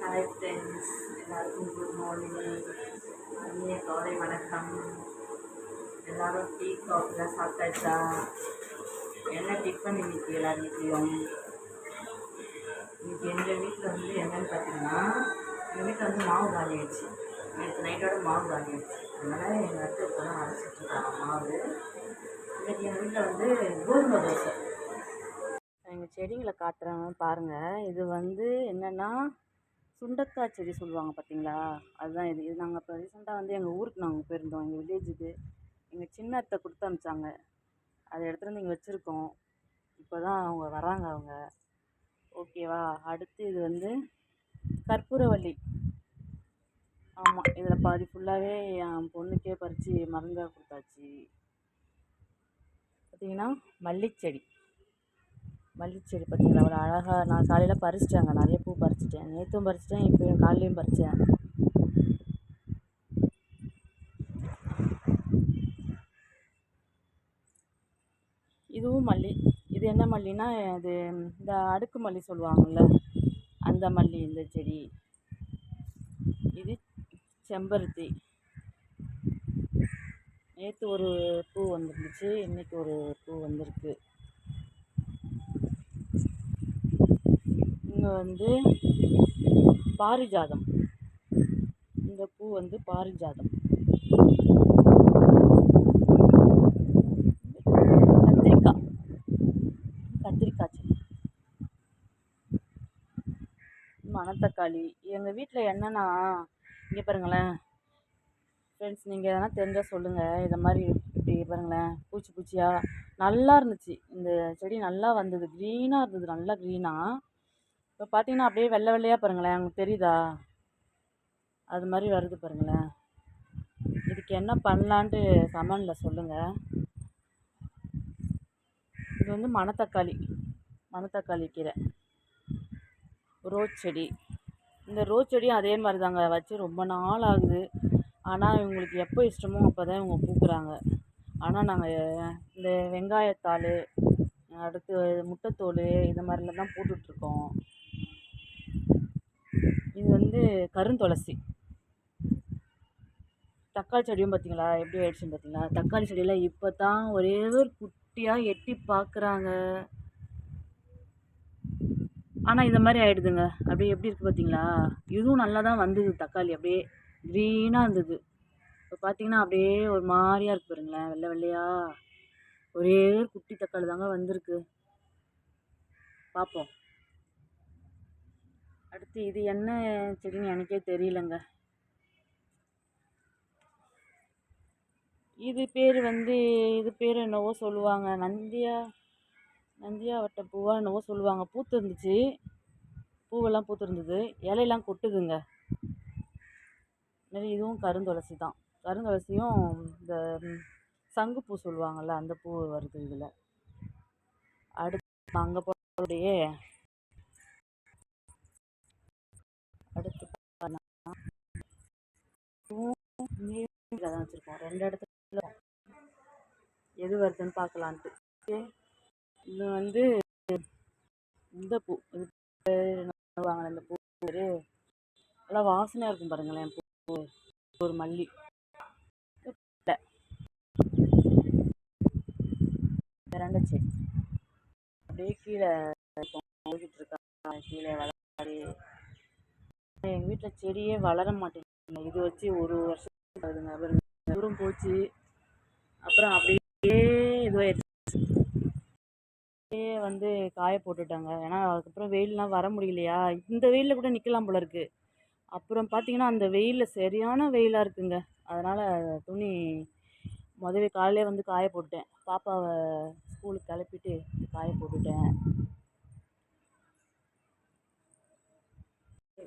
Hi friends, எல்லாருக்கும் good morning. இனிய காலை வணக்கம். எல்லோரும் டீ காஃபிலாம் சாப்பிட்டாச்சா? என்ன டிஃபன் இன்னைக்கு எல்லார் வீட்லேயும்? இன்றைக்கி எங்கள் வீட்டில் வந்து என்னென்னு பார்த்தீங்கன்னா, எங்கள் வீட்டில் வந்து மாவு காலி ஆயிடுச்சு. நேற்று நைட்டோட மாவு காலி ஆயிடுச்சு. அதனால் எங்கள் அத்தை இப்போ தான் அரைச்சிட்ருக்காங்க மாவு. இன்றைக்கி எங்கள் வீட்டில் வந்து கோதுமை தோசை. எங்கள் செடிகளை காட்டுறேன் பாருங்கள். இது வந்து என்னென்னா சுண்டக்காய் செடி சொல்லுவாங்க பார்த்தீங்களா, அதுதான் இது. நாங்கள் இப்போ ரீசெண்டாக வந்து எங்கள் ஊருக்கு நாங்கள் போயிருந்தோம், எங்கள் வில்லேஜுக்கு. எங்கள் சின்ன அத்தை கொடுத்து அனுப்பிச்சாங்க. அதை எடுத்துகிட்டு வந்து இங்கே வச்சுருக்கோம். இப்போ தான் அவங்க வராங்க அவங்க. ஓகேவா? அடுத்து இது வந்து கற்பூரவள்ளி. ஆமாம், இதில் பாதி ஃபுல்லாகவே என் பொண்ணுக்கே பறித்து மருந்தாக கொடுத்தாச்சு. பார்த்திங்கன்னா மல்லிச்செடி பார்த்திங்களா, அவ்வளோ அழகாக. நான் காலையில் பறிச்சிட்டேங்க, நிறைய பூ பறிச்சிட்டேன். நேற்றும் பறிச்சிட்டேன், இப்போ காலையிலையும் பறித்தேன். இதுவும் மல்லி. இது என்ன மல்லினா, இது இந்த அடுக்கு மல்லி சொல்லுவாங்கள்ல, அந்த மல்லி இந்த செடி. இது செம்பருத்தி. நேற்று ஒரு பூ வந்துருந்துச்சு, இன்றைக்கி ஒரு பூ வந்திருக்கு. இங்கே வந்து பாரிஜாதம். இந்த பூ வந்து பாரிஜாதம். கத்திரிக்காய் செடி. மணத்தக்காளி. எங்கள் வீட்டில் என்னென்னா, இங்கே பாருங்களேன் ஃப்ரெண்ட்ஸ், நீங்கள் எதனா தெரிஞ்சால் சொல்லுங்கள். இதை மாதிரி இப்படி பாருங்களேன், பூச்சியாக நல்லா இருந்துச்சு. இந்த செடி நல்லா வந்தது, க்ரீனாக இருந்தது, நல்லா க்ரீனாக. இப்போ பார்த்தீங்கன்னா அப்படியே வெள்ளை வெள்ளையாக பாருங்களேன், உங்களுக்கு தெரியுதா? அது மாதிரி வருது பாருங்களேன். இதுக்கு என்ன பண்ணலான்ட்டு கமெண்டில் சொல்லுங்கள். இது வந்து மணத்தக்காளி கீரை. ரோஸ் செடி. இந்த ரோஸ் செடியும் அதே மாதிரி தாங்க, வச்சு ரொம்ப நாள் ஆகுது. ஆனால் இவங்களுக்கு எப்போ இஷ்டமோ அப்போ தான் இவங்க பூக்குறாங்க. ஆனால் நாங்கள் இந்த வெங்காயத்தாள், அடுத்து முட்டைத்தோல், இந்த மாதிரிலாம் தான் போட்டுட்ருக்கோம். இது வந்து கருந்துளசி. தக்காளி செடியும் பார்த்தீங்களா எப்படி ஆயிடுச்சுன்னு பார்த்தீங்களா? தக்காளி செடியில் இப்போ தான் ஒரே ஒரு குட்டியாக எட்டி பார்க்குறாங்க. ஆனால் இந்த மாதிரி ஆகிடுதுங்க. அப்படியே எப்படி இருக்குது பார்த்தீங்களா? இதுவும் நல்லா தான் வந்தது தக்காளி, அப்படியே க்ரீனாக இருந்தது. இப்போ பார்த்தீங்கன்னா அப்படியே ஒரு மாதிரியாக இருக்குது பாருங்களேன், வெள்ளை வெள்ளையாக. ஒரே ஒரு குட்டி தக்காளி தாங்க வந்திருக்கு. பார்ப்போம். அடுத்து இது என்ன செடின்னு எனக்கே தெரியலங்க. இது பேர் என்னவோ சொல்லுவாங்க, நந்தியா வட்ட பூவா என்னவோ சொல்லுவாங்க. பூத்து இருந்துச்சு, பூவெல்லாம் பூத்துருந்தது, இலையெல்லாம் கொட்டுதுங்க. மாதிரி இதுவும் கருந்துளசி தான். கருந்துளசியும் இந்த சங்குப்பூ சொல்லுவாங்கள்ல, அந்த பூ வருது இதில். அடுத்து அங்கே போடைய அடுத்து தான் வச்சுருக்கோம். 2 இடத்துல எது வருதுன்னு பார்க்கலான்ட்டு. இது வந்து இந்த பூ, இது வாங்கின இந்த பூ நல்லா வாசனையாக இருக்கும் பாருங்களேன். பூ ஒரு மல்லி. பிரண்டை செடி அப்படியே கீழே போய்கிட்டு இருக்காங்க. கீழே வளர்ச்சி எங்கள் வீட்டில் செடியே வளர மாட்டேங்குது. இது வச்சு ஒரு வருஷம் ஆகுதுங்க. தூரம் போச்சு, அப்புறம் அப்படியே இதுவாகிடுச்சு. வந்து காய போட்டுட்டாங்க. ஏன்னா அதுக்கப்புறம் வெயிலெலாம் வர முடியலையா, இந்த வெயிலில் கூட நிற்கலாம் போல இருக்குது. அப்புறம் பார்த்தீங்கன்னா அந்த வெயிலில் சரியான வெயிலாக இருக்குங்க. அதனால் துணி முதவே காலையிலே வந்து காய போட்டேன். பாப்பாவை ஸ்கூலுக்கு கிளப்பிட்டு காய போட்டுட்டேன்.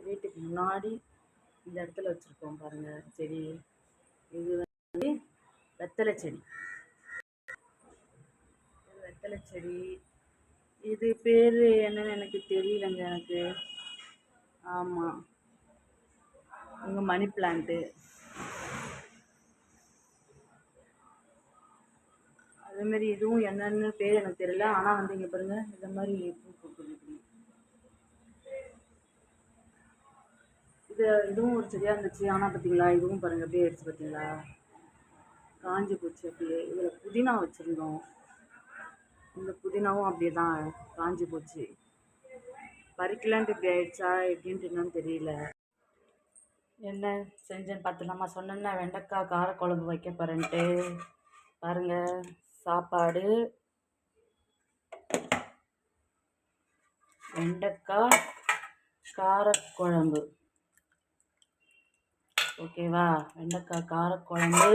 வீட்டுக்கு முன்னாடி இந்த இடத்துல வச்சுருக்கோம் பாருங்கள் செடி. இது வந்து வெத்தலை செடி. இது பேர் என்னன்னு எனக்கு தெரியலங்க எனக்கு. ஆமாம், இங்கே மணி பிளான்ட்டு. அதேமாரி இதுவும் என்னென்னு பேர் எனக்கு தெரியல. ஆனால் வந்து இங்கே பாருங்கள், இந்த மாதிரி பூ பூக்குது. இதுவும் ஒரு செடியாக இருந்துச்சு. ஆனால் பார்த்தீங்களா, இதுவும் பாருங்கள் அப்படியே ஆயிடுச்சு. பார்த்தீங்களா, காஞ்சி போச்சு அப்படியே. இதில் புதினா வச்சுருந்தோம். இந்த புதினாவும் அப்படியே தான் காஞ்சி போச்சு. பறிக்கலான்ட்டு இப்படி ஆயிடுச்சா எப்படின்ட்டு என்னன்னு தெரியல. என்ன செஞ்சேன்னு பார்த்துலாமா? சொன்னேன்னா வெண்டைக்காய் காரக்குழம்பு வைக்க போகிறேன்ட்டு. பாருங்கள், சாப்பாடு, வெண்டைக்காய் காரக்குழம்பு. ஓகேவா? வெண்டைக்காய் காரக்குழம்பு.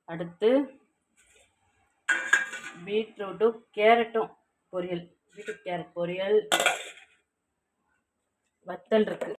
அடுத்து பீட்ரூட்டும் கேரட்டும் பொரியல். பீட்ரூட் கேரட் பொரியல். வத்தல் இருக்குது.